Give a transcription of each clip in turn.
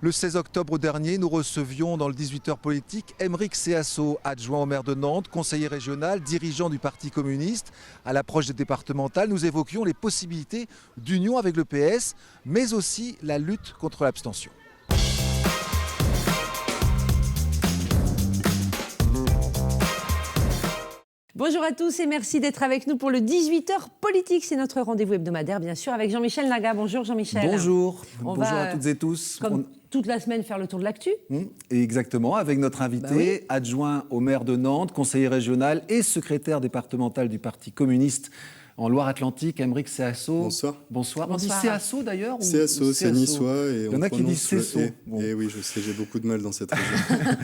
Le 16 octobre dernier, nous recevions dans le 18h politique Aymeric Céasso, adjoint au maire de Nantes, conseiller régional, dirigeant du Parti communiste. À l'approche des départementales, nous évoquions les possibilités d'union avec le PS, mais aussi la lutte contre l'abstention. Bonjour à tous et merci d'être avec nous pour le 18h politique. C'est notre rendez-vous hebdomadaire, bien sûr, avec Jean-Michel Naga. Bonjour Jean-Michel. Bonjour. On Bonjour va, à toutes et tous. Comme toute la semaine, faire le tour de l'actu. Exactement, avec notre invité, adjoint au maire de Nantes, conseiller régional et secrétaire départemental du Parti communiste en Loire-Atlantique, Aymeric Céasso. Bonsoir. Bonsoir. On dit Céasso d'ailleurs Céasso, c'est niçois. Et il y en a qui disent Céasso. Bon. Et oui, je sais, j'ai beaucoup de mal dans cette région.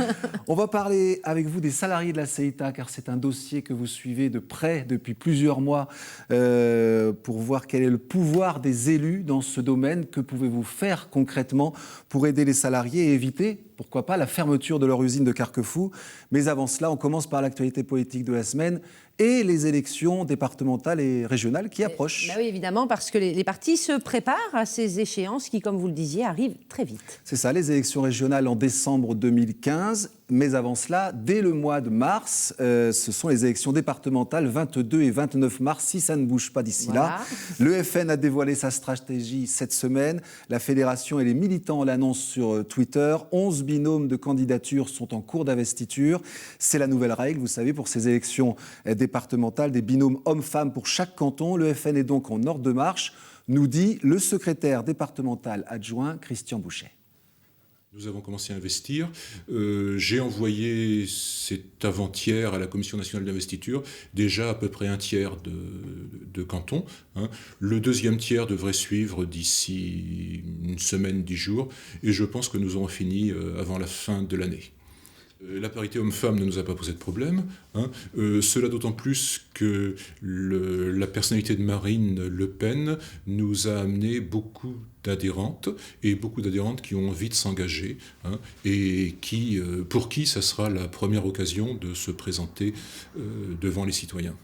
On va parler avec vous des salariés de la CEITA, car c'est un dossier que vous suivez de près depuis plusieurs mois pour voir quel est le pouvoir des élus dans ce domaine. Que pouvez-vous faire concrètement pour aider les salariés et éviter, pourquoi pas, la fermeture de leur usine de Carquefou. Mais avant cela, on commence par l'actualité politique de la semaine et les élections départementales et régionales qui approchent. Oui, évidemment, parce que les partis se préparent à ces échéances qui, comme vous le disiez, arrivent très vite. C'est ça, les élections régionales en décembre 2015. Mais avant cela, dès le mois de mars, ce sont les élections départementales 22 et 29 mars, si ça ne bouge pas d'ici là. Le FN a dévoilé sa stratégie cette semaine. La fédération et les militants l'annoncent sur Twitter. 11 binômes de candidatures sont en cours d'investiture. C'est la nouvelle règle, vous savez, pour ces élections départementales, des binômes hommes-femmes pour chaque canton. Le FN est donc en ordre de marche, nous dit le secrétaire départemental adjoint Christian Bouchet. Nous avons commencé à investir. J'ai envoyé cet avant-hier à la Commission nationale d'investiture déjà à peu près un tiers de cantons. Le deuxième tiers devrait suivre d'ici une semaine, 10 jours. Et je pense que nous aurons fini avant la fin de l'année. La parité homme-femme ne nous a pas posé de problème. Cela d'autant plus que la personnalité de Marine Le Pen nous a amené beaucoup d'adhérentes et beaucoup d'adhérentes qui ont envie de s'engager et pour qui ça sera la première occasion de se présenter devant les citoyens.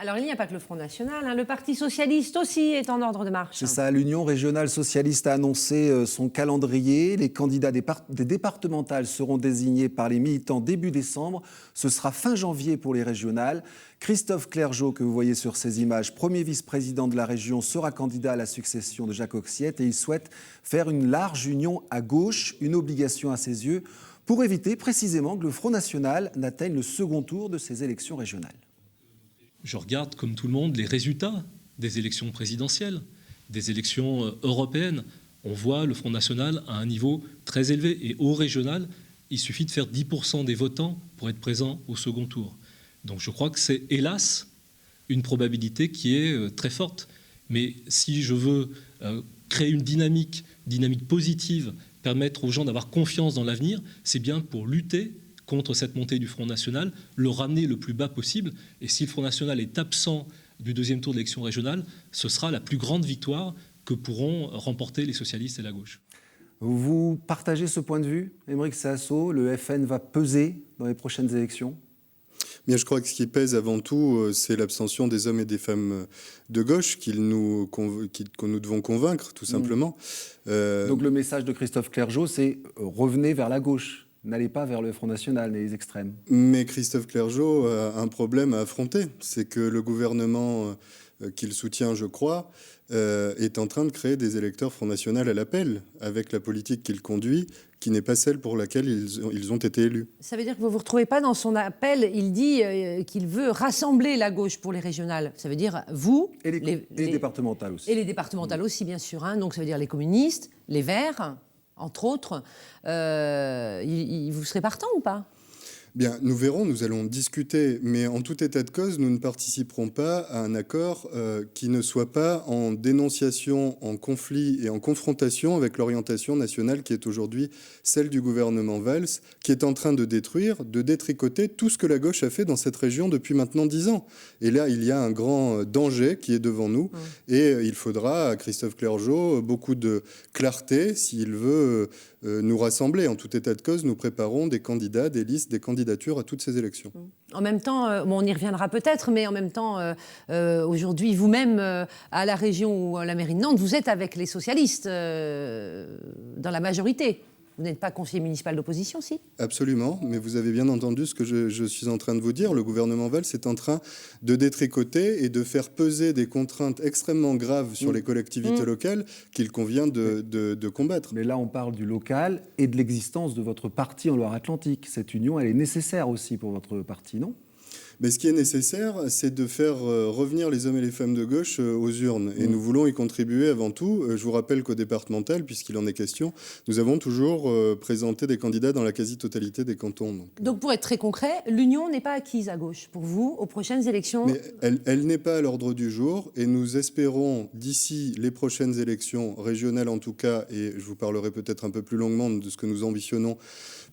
Alors, il n'y a pas que le Front National, le Parti Socialiste aussi est en ordre de marche. C'est ça, l'Union régionale socialiste a annoncé son calendrier. Les candidats des départementales seront désignés par les militants début décembre. Ce sera fin janvier pour les régionales. Christophe Clergeau, que vous voyez sur ces images, premier vice-président de la région, sera candidat à la succession de Jacques Oxiette et il souhaite faire une large union à gauche, une obligation à ses yeux, pour éviter précisément que le Front National n'atteigne le second tour de ces élections régionales. Je regarde, comme tout le monde, les résultats des élections présidentielles, des élections européennes. On voit le Front National à un niveau très élevé. Et au régional, il suffit de faire 10% des votants pour être présent au second tour. Donc je crois que c'est, hélas, une probabilité qui est très forte. Mais si je veux créer une dynamique positive, permettre aux gens d'avoir confiance dans l'avenir, c'est bien pour lutter contre cette montée du Front National, le ramener le plus bas possible. Et si le Front National est absent du deuxième tour de l'élection régionale, ce sera la plus grande victoire que pourront remporter les socialistes et la gauche. Vous partagez ce point de vue, Aymeric Céasso? Le FN va peser dans les prochaines élections? Bien, je crois que ce qui pèse avant tout, c'est l'abstention des hommes et des femmes de gauche que nous devons convaincre, tout simplement. Donc le message de Christophe Clergeau, c'est revenez vers la gauche. N'allez pas vers le Front National et les extrêmes. Mais Christophe Clergeau a un problème à affronter. C'est que le gouvernement qu'il soutient, je crois, est en train de créer des électeurs Front National à l'appel, avec la politique qu'il conduit, qui n'est pas celle pour laquelle ils ont été élus. Ça veut dire que vous ne vous retrouvez pas dans son appel. Il dit qu'il veut rassembler la gauche pour les régionales. Ça veut dire vous... Et les départementales aussi. Et les départementales aussi, bien sûr. Donc ça veut dire les communistes, les Verts, entre autres. Vous serez partant ou pas ? Bien, nous verrons, nous allons discuter, mais en tout état de cause, nous ne participerons pas à un accord qui ne soit pas en dénonciation, en conflit et en confrontation avec l'orientation nationale qui est aujourd'hui celle du gouvernement Valls, qui est en train de détruire, de détricoter tout ce que la gauche a fait dans cette région depuis maintenant 10 ans. Et là, il y a un grand danger qui est devant nous, et il faudra à Christophe Clergeau beaucoup de clarté s'il veut nous rassembler. En tout état de cause, nous préparons des candidats, des listes, des candidatures à toutes ces élections. En même temps, on y reviendra peut-être, mais en même temps, aujourd'hui, vous-même, à la région ou à la mairie de Nantes, vous êtes avec les socialistes dans la majorité. Vous n'êtes pas conseiller municipal d'opposition, si? Absolument, mais vous avez bien entendu ce que je suis en train de vous dire. Le gouvernement Valls est en train de détricoter et de faire peser des contraintes extrêmement graves sur les collectivités locales qu'il convient de combattre. Mais là, on parle du local et de l'existence de votre parti en Loire-Atlantique. Cette union, elle est nécessaire aussi pour votre parti, non ? Mais ce qui est nécessaire, c'est de faire revenir les hommes et les femmes de gauche aux urnes. Et nous voulons y contribuer avant tout. Je vous rappelle qu'au départemental, puisqu'il en est question, nous avons toujours présenté des candidats dans la quasi-totalité des cantons. Donc pour être très concret, l'union n'est pas acquise à gauche pour vous aux prochaines élections? Mais elle n'est pas à l'ordre du jour. Et nous espérons, d'ici les prochaines élections régionales en tout cas, et je vous parlerai peut-être un peu plus longuement de ce que nous ambitionnons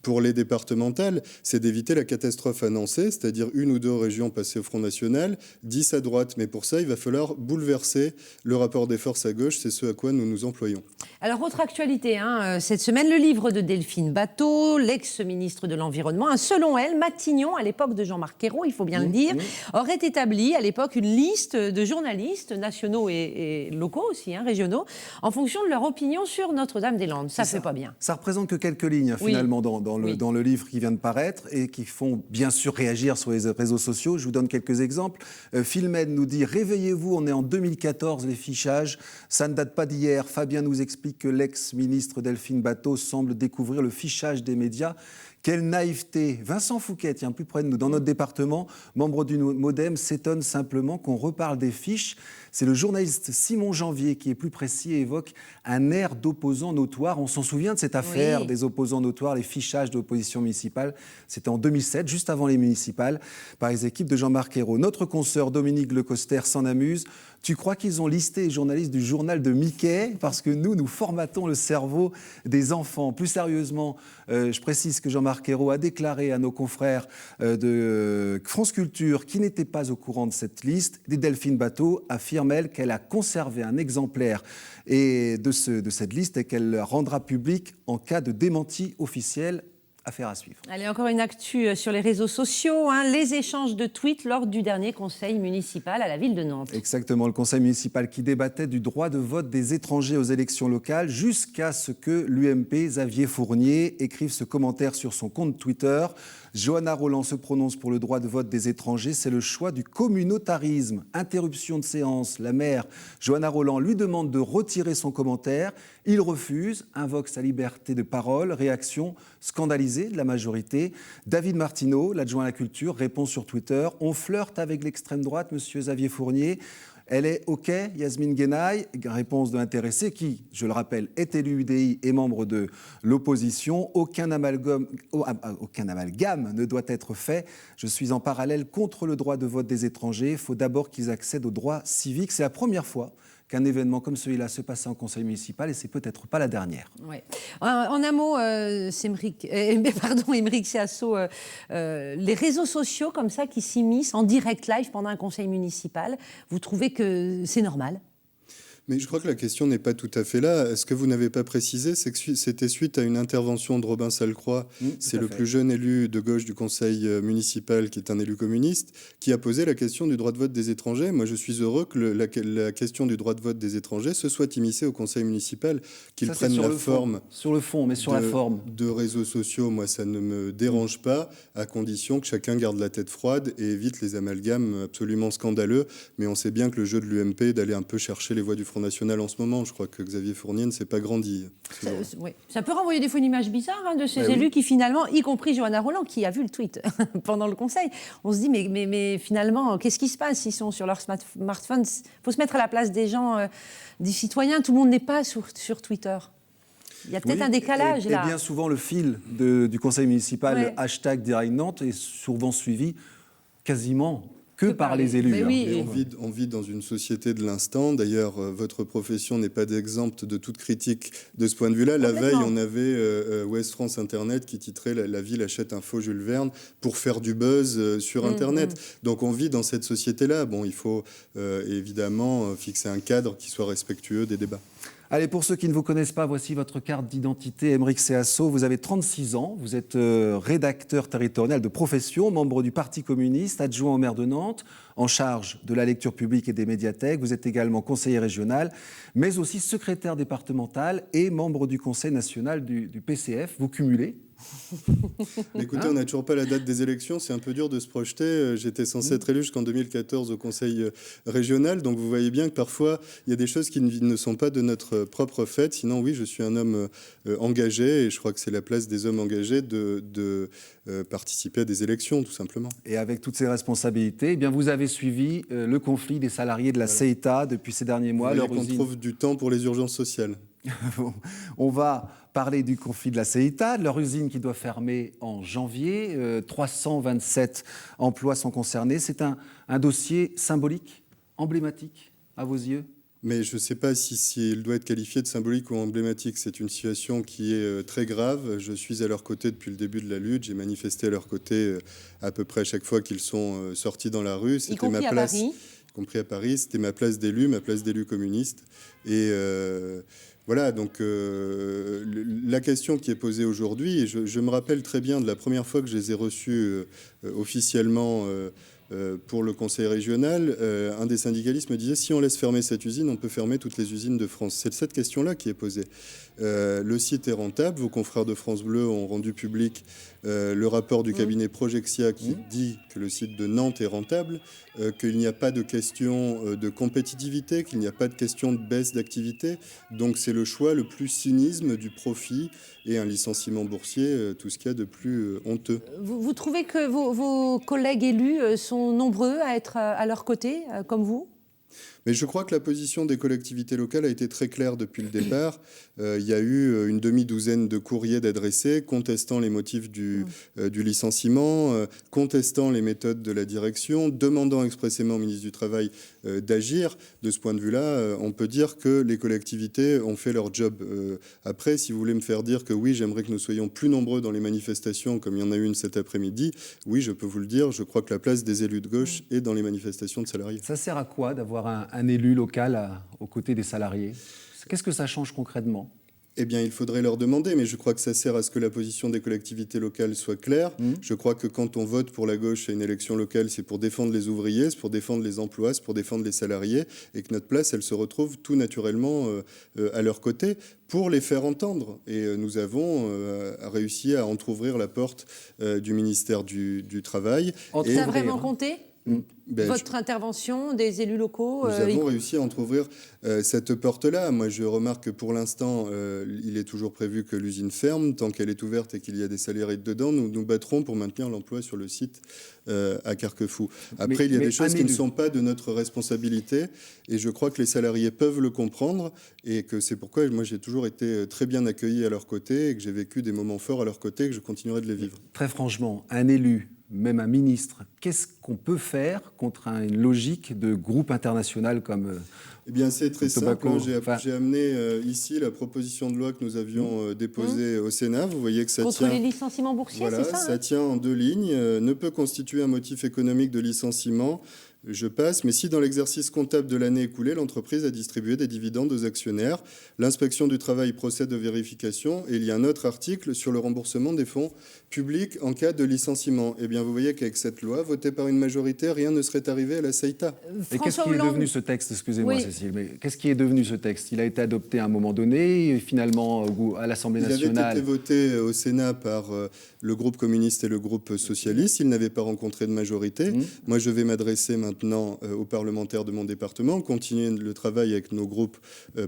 pour les départementales, c'est d'éviter la catastrophe annoncée, c'est-à-dire 1 ou 2 régions passées au Front National, 10 à droite. Mais pour ça, il va falloir bouleverser le rapport des forces à gauche. C'est ce à quoi nous nous employons. Alors, autre actualité, cette semaine, le livre de Delphine Batho, l'ex-ministre de l'Environnement. Selon elle, Matignon, à l'époque de Jean-Marc Ayrault, il faut bien le dire, aurait établi à l'époque une liste de journalistes nationaux et locaux aussi, régionaux, en fonction de leur opinion sur Notre-Dame-des-Landes. Ça ne fait pas bien. Ça représente que quelques lignes, finalement, dans le livre qui vient de paraître et qui font bien sûr réagir sur les réseaux sociaux. Je vous donne quelques exemples. Philmed nous dit « Réveillez-vous, on est en 2014, les fichages, ça ne date pas d'hier. Fabien nous explique que l'ex-ministre Delphine Batho semble découvrir le fichage des médias. Quelle naïveté !» Vincent Fouquet, tiens, plus près de nous, dans notre département, membre du MoDem, s'étonne simplement qu'on reparle des fiches. C'est le journaliste Simon Janvier qui est plus précis et évoque un air d'opposant notoire. On s'en souvient de cette affaire des opposants notoires, les fichages de l'opposition municipale. C'était en 2007, juste avant les municipales, par les équipes de Jean-Marc Ayrault. Notre consoeur Dominique Lecoster s'en amuse. Tu crois qu'ils ont listé les journalistes du journal de Mickey? Parce que nous formatons le cerveau des enfants. Plus sérieusement, je précise que Jean-Marc Ayrault a déclaré à nos confrères de France Culture qui n'étaient pas au courant de cette liste. Et Delphine Batho affirme, elle, qu'elle a conservé un exemplaire de cette liste et qu'elle la rendra publique en cas de démenti officiel. Affaire à suivre. Allez, encore une actu sur les réseaux sociaux, les échanges de tweets lors du dernier conseil municipal à la ville de Nantes. Exactement, le conseil municipal qui débattait du droit de vote des étrangers aux élections locales jusqu'à ce que l'UMP Xavier Fournier écrive ce commentaire sur son compte Twitter. Johanna Roland se prononce pour le droit de vote des étrangers, c'est le choix du communautarisme. Interruption de séance, la maire Johanna Roland lui demande de retirer son commentaire. Il refuse, invoque sa liberté de parole, réaction scandalisée de la majorité. David Martineau, l'adjoint à la culture, répond sur Twitter « On flirte avec l'extrême droite, monsieur Xavier Fournier ». Elle est OK, Yasmine Guenaille, réponse de l'intéressé qui, je le rappelle, est élu UDI et membre de l'opposition. Aucun amalgame ne doit être fait. Je suis en parallèle contre le droit de vote des étrangers. Il faut d'abord qu'ils accèdent aux droits civiques. C'est la première fois qu'un événement comme celui-là se passe en conseil municipal et c'est peut-être pas la dernière. Ouais. En un mot, Émeric Siasso, les réseaux sociaux comme ça qui s'immiscent en direct live pendant un conseil municipal, vous trouvez que c'est normal ? Mais je crois que la question n'est pas tout à fait là. Ce que vous n'avez pas précisé, c'est que c'était suite à une intervention de Robin Salcroix, c'est le plus jeune élu de gauche du conseil municipal, qui est un élu communiste, qui a posé la question du droit de vote des étrangers. Moi, je suis heureux que la question du droit de vote des étrangers se soit immiscée au conseil municipal, qu'il prenne la forme. Sur le fond, mais sur la forme. De réseaux sociaux, moi, ça ne me dérange pas, à condition que chacun garde la tête froide et évite les amalgames absolument scandaleux. Mais on sait bien que le jeu de l'UMP est d'aller un peu chercher les voix du Front National en ce moment. Je crois que Xavier Fournier ne s'est pas grandi. Ça peut renvoyer des fois une image bizarre de ces élus qui finalement, y compris Johanna Roland, qui a vu le tweet pendant le conseil, on se dit mais finalement, qu'est-ce qui se passe? Ils sont sur leur smartphone. Il faut se mettre à la place des gens, des citoyens. Tout le monde n'est pas sur Twitter. Il y a peut-être un décalage là. Et bien souvent, le fil du conseil municipal, hashtag Direct Nantes, est souvent suivi quasiment que par les élus. On vit dans une société de l'instant. D'ailleurs, votre profession n'est pas d'exemple de toute critique de ce point de vue-là. La veille, on avait Ouest France Internet qui titrait « La ville achète un faux Jules Verne » pour faire du buzz sur Internet. Donc on vit dans cette société-là. Bon, il faut évidemment fixer un cadre qui soit respectueux des débats. Allez, pour ceux qui ne vous connaissent pas, voici votre carte d'identité, Aymeric Céasso. Vous avez 36 ans, vous êtes rédacteur territorial de profession, membre du Parti communiste, adjoint au maire de Nantes, en charge de la lecture publique et des médiathèques. Vous êtes également conseiller régional, mais aussi secrétaire départemental et membre du Conseil national du PCF. Vous cumulez. Écoutez, on n'a toujours pas la date des élections, c'est un peu dur de se projeter. J'étais censé être élu jusqu'en 2014 au Conseil régional, donc vous voyez bien que parfois il y a des choses qui ne sont pas de notre propre fait. Sinon, oui, je suis un homme engagé et je crois que c'est la place des hommes engagés de participer à des élections, tout simplement. Et avec toutes ces responsabilités, eh bien, vous avez suivi le conflit des salariés de la CEITA depuis ces derniers mois. Vous voyez qu'on trouve du temps pour les urgences sociales. On va parler du conflit de la CEITA, de leur usine qui doit fermer en janvier. 327 emplois sont concernés. C'est un dossier symbolique, emblématique à vos yeux? Mais je ne sais pas si il doit être qualifié de symbolique ou emblématique. C'est une situation qui est très grave. Je suis à leur côté depuis le début de la lutte. J'ai manifesté à leur côté à peu près à chaque fois qu'ils sont sortis dans la rue. C'était ma place. Y compris à Paris. C'était ma place d'élu communiste. Et voilà, donc la question qui est posée aujourd'hui, et je me rappelle très bien de la première fois que je les ai reçus officiellement pour le conseil régional, un des syndicalistes me disait, si on laisse fermer cette usine, on peut fermer toutes les usines de France. C'est cette question-là qui est posée. Le site est rentable. Vos confrères de France Bleu ont rendu public le rapport du cabinet Projexia qui dit que le site de Nantes est rentable, qu'il n'y a pas de question de compétitivité, qu'il n'y a pas de question de baisse d'activité. Donc c'est le choix le plus cynisme du profit et un licenciement boursier, tout ce qu'il y a de plus honteux. Vous trouvez que vos collègues élus sont nombreux à être à leur côté, comme vous ? Mais je crois que la position des collectivités locales a été très claire depuis le départ. Il y a eu une demi-douzaine de courriers d'adressés contestant les motifs du licenciement, contestant les méthodes de la direction, demandant expressément au ministre du Travail d'agir. De ce point de vue-là, on peut dire que les collectivités ont fait leur job. Après, si vous voulez me faire dire que oui, j'aimerais que nous soyons plus nombreux dans les manifestations, comme il y en a une cet après-midi, oui, je peux vous le dire, je crois que la place des élus de gauche est dans les manifestations de salariés. Ça sert à quoi d'avoir un élu local aux côtés des salariés? Qu'est-ce que ça change concrètement? Eh bien, il faudrait leur demander, mais je crois que ça sert à ce que la position des collectivités locales soit claire. Je crois que quand on vote pour la gauche à une élection locale, c'est pour défendre les ouvriers, c'est pour défendre les emplois, c'est pour défendre les salariés, et que notre place, elle se retrouve tout naturellement à leur côté pour les faire entendre. Et nous avons réussi à entrouvrir la porte du ministère du Travail. Ça a vraiment compté ? Votre intervention des élus locaux Nous avons réussi à entrouvrir cette porte-là. Moi, je remarque que pour l'instant, il est toujours prévu que l'usine ferme. Tant qu'elle est ouverte et qu'il y a des salariés dedans, nous nous battrons pour maintenir l'emploi sur le site à Carquefou. Après, il y a des choses qui ne sont pas de notre responsabilité et je crois que les salariés peuvent le comprendre et que c'est pourquoi moi, j'ai toujours été très bien accueilli à leur côté et que j'ai vécu des moments forts à leur côté et que je continuerai de les vivre. Très franchement, un élu, même un ministre, qu'est-ce qu'on peut faire contre une logique de groupe international comme Eh bien, c'est très simple. J'ai amené ici la proposition de loi que nous avions déposée au Sénat. Vous voyez que ça contre tient... les licenciements boursiers, voilà, c'est ça, ça tient en 2 lignes. Ne peut constituer un motif économique de licenciement. Je passe, mais si dans l'exercice comptable de l'année écoulée, l'entreprise a distribué des dividendes aux actionnaires, l'inspection du travail procède aux vérifications et il y a un autre article sur le remboursement des fonds publics en cas de licenciement. Eh bien, vous voyez qu'avec cette loi, votée par une majorité, rien ne serait arrivé à la CEITA. Et qu'est-ce qui est devenu ce texte? Excusez-moi, Cécile, mais qu'est-ce qui est devenu ce texte? Il a été adopté à un moment donné, et finalement à l'Assemblée nationale. Il avait été voté au Sénat par le groupe communiste et le groupe socialiste. Il n'avait pas rencontré de majorité. Moi, je vais m'adresser maintenant aux parlementaires de mon département, continuer le travail avec nos groupes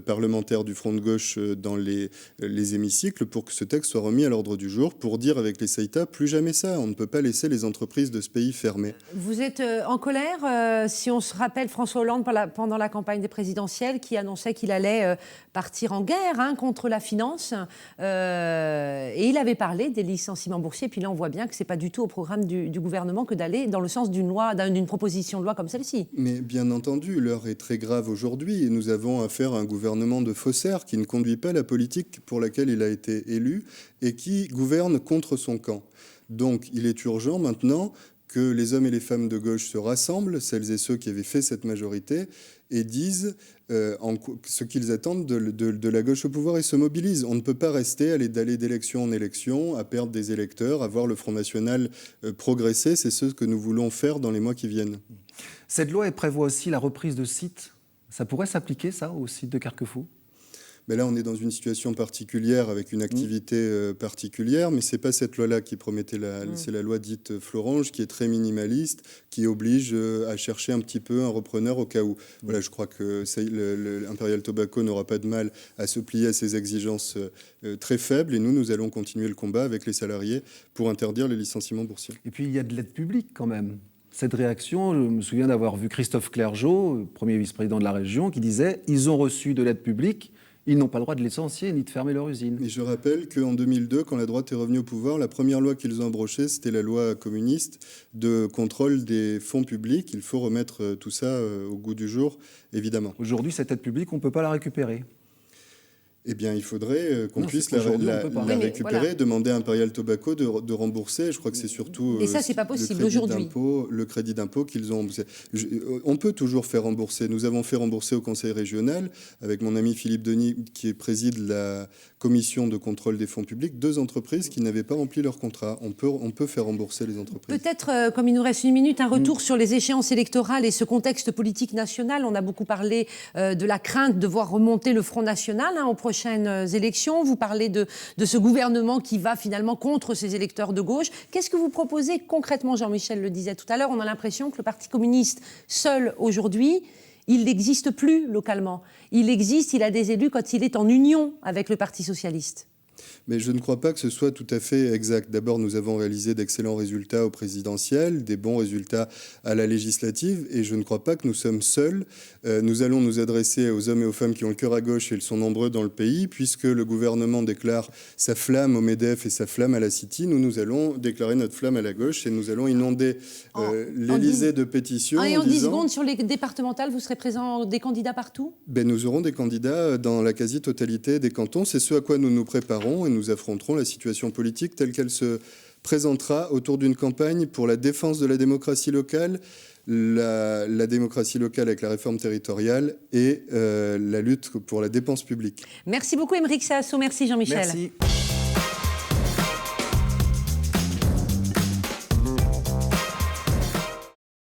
parlementaires du Front de gauche dans les hémicycles pour que ce texte soit remis à l'ordre du jour, pour dire avec les CEITA, plus jamais ça. On ne peut pas laisser les entreprises de ce pays fermées. Vous êtes en colère, si on se rappelle François Hollande pendant la campagne des présidentielles qui annonçait qu'il allait partir en guerre contre la finance et il avait parlé des licenciements boursiers. Puis là, on voit bien que ce n'est pas du tout au programme du gouvernement que d'aller dans le sens d'une proposition de loi comme celle-ci. Mais bien entendu, l'heure est très grave aujourd'hui et nous avons affaire à un gouvernement de faussaires qui ne conduit pas la politique pour laquelle il a été élu et qui gouverne contre son camp. Donc il est urgent maintenant que les hommes et les femmes de gauche se rassemblent, celles et ceux qui avaient fait cette majorité, et disent ce qu'ils attendent de la gauche au pouvoir et se mobilisent. On ne peut pas rester d'aller d'élection en élection, à perdre des électeurs, à voir le Front National progresser. C'est ce que nous voulons faire dans les mois qui viennent. Cette loi, elle prévoit aussi la reprise de sites. Ça pourrait s'appliquer, ça, au site de Carquefou ? Mais là, on est dans une situation particulière, avec une activité particulière, mais ce n'est pas cette loi-là qui promettait. C'est la loi dite Florange, qui est très minimaliste, qui oblige à chercher un petit peu un repreneur au cas où. Voilà, je crois que l'Imperial Tobacco n'aura pas de mal à se plier à ces exigences très faibles, et nous allons continuer le combat avec les salariés pour interdire les licenciements boursiers. Et puis, il y a de l'aide publique quand même. Cette réaction, je me souviens d'avoir vu Christophe Clergeau, premier vice-président de la région, qui disait « Ils ont reçu de l'aide publique, ils n'ont pas le droit de licencier ni de fermer leur usine. » Et je rappelle qu'en 2002, quand la droite est revenue au pouvoir, la première loi qu'ils ont embrochée, c'était la loi communiste de contrôle des fonds publics. Il faut remettre tout ça au goût du jour, évidemment. Aujourd'hui, cette aide publique, on ne peut pas la récupérer. Eh bien, il faudrait qu'on puisse la récupérer, voilà. Demander à Imperial Tobacco de rembourser. Je crois que c'est surtout et ça, c'est pas possible aujourd'hui. Le crédit d'impôt qu'ils ont remboursé. On peut toujours faire rembourser. Nous avons fait rembourser au Conseil régional, avec mon ami Philippe Denis, qui préside la commission de contrôle des fonds publics, 2 entreprises qui n'avaient pas rempli leur contrat. On peut faire rembourser les entreprises. Peut-être, comme il nous reste 1 minute, un retour sur les échéances électorales et ce contexte politique national. On a beaucoup parlé de la crainte de voir remonter le Front National aux prochaines élections. Vous parlez de ce gouvernement qui va finalement contre ses électeurs de gauche. Qu'est-ce que vous proposez concrètement? Jean-Michel le disait tout à l'heure, on a l'impression que le Parti communiste, seul aujourd'hui, il n'existe plus localement. Il existe, il a des élus quand il est en union avec le Parti socialiste. Mais je ne crois pas que ce soit tout à fait exact. D'abord, nous avons réalisé d'excellents résultats au présidentiel, des bons résultats à la législative, et je ne crois pas que nous sommes seuls. Nous allons nous adresser aux hommes et aux femmes qui ont le cœur à gauche, et ils sont nombreux dans le pays, puisque le gouvernement déclare sa flamme au MEDEF et sa flamme à la City. Nous allons déclarer notre flamme à la gauche, et nous allons inonder l'Élysée de pétitions. Et en 10 secondes, sur les départementales, vous serez présent des candidats partout? Nous aurons des candidats dans la quasi-totalité des cantons. C'est ce à quoi nous nous préparons, et nous affronterons la situation politique telle qu'elle se présentera autour d'une campagne pour la défense de la démocratie locale, la démocratie locale avec la réforme territoriale et la lutte pour la dépense publique. Merci beaucoup Aymeric Seasso, merci Jean-Michel. Merci.